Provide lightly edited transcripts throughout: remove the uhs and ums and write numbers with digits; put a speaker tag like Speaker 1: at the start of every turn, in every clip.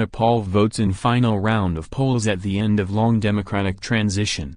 Speaker 1: Nepal votes in final round of polls at the end of long democratic transition.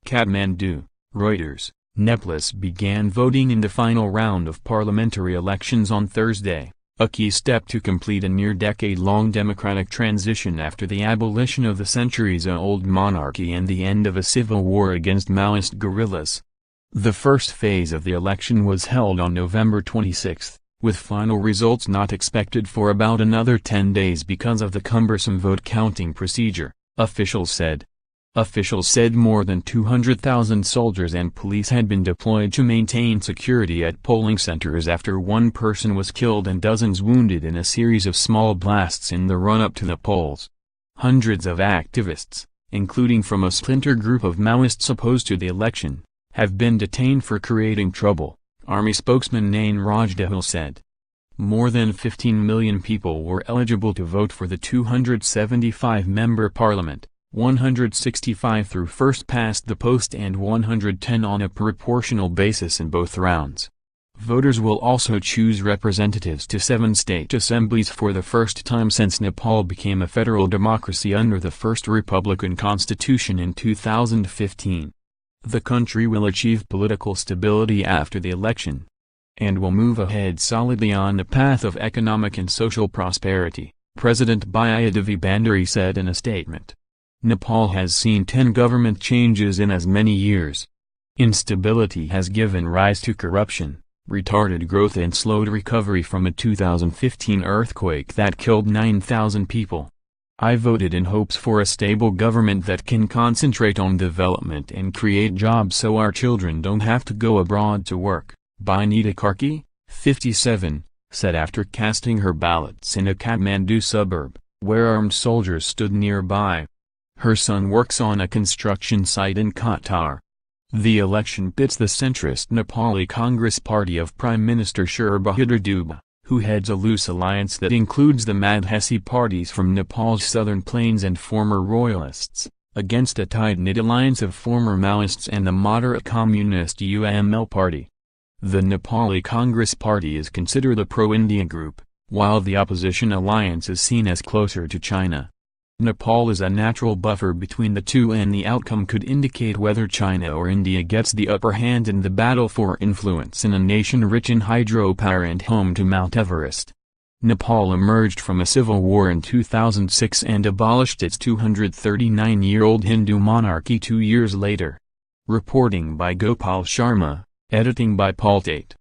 Speaker 1: Kathmandu, Reuters. Nepalis began voting in the final round of parliamentary elections on Thursday, a key step to complete a near-decade-long democratic transition after the abolition of the centuries-old monarchy and the end of a civil war against Maoist guerrillas. The first phase of the election was held on November 26, with final results not expected for about another 10 days because of the cumbersome vote counting procedure, officials said. Officials said more than 200,000 soldiers and police had been deployed to maintain security at polling centers after one person was killed and dozens wounded in a series of small blasts in the run-up to the polls. Hundreds of activists, including from a splinter group of Maoists opposed to the election, have been detained for creating trouble, Army spokesman Nain Raj Dahal said. More than 15 million people were eligible to vote for the 275-member parliament. 165 through first-past-the-post and 110 on a proportional basis in both rounds. Voters will also choose representatives to 7 state assemblies for the first time since Nepal became a federal democracy under the first Republican constitution in 2015. The country will achieve political stability after the election, and will move ahead solidly on the path of economic and social prosperity, President Bijayadevi Bandari said in a statement. Nepal has seen 10 government changes in as many years. Instability has given rise to corruption, retarded growth and slowed recovery from a 2015 earthquake that killed 9,000 people. I voted in hopes for a stable government that can concentrate on development and create jobs so our children don't have to go abroad to work, Binita Karki, 57, said after casting her ballots in a Kathmandu suburb, where armed soldiers stood nearby. Her son works on a construction site in Qatar. The election pits the centrist Nepali Congress Party of Prime Minister Sher Bahadur Dubey, who heads a loose alliance that includes the Madhesi parties from Nepal's southern plains and former royalists, against a tight-knit alliance of former Maoists and the moderate communist UML party. The Nepali Congress Party is considered a pro-India group, while the opposition alliance is seen as closer to China. Nepal is a natural buffer between the two and the outcome could indicate whether China or India gets the upper hand in the battle for influence in a nation rich in hydropower and home to Mount Everest. Nepal emerged from a civil war in 2006 and abolished its 239-year-old Hindu monarchy 2 years later. Reporting by Gopal Sharma, editing by Paul Tate.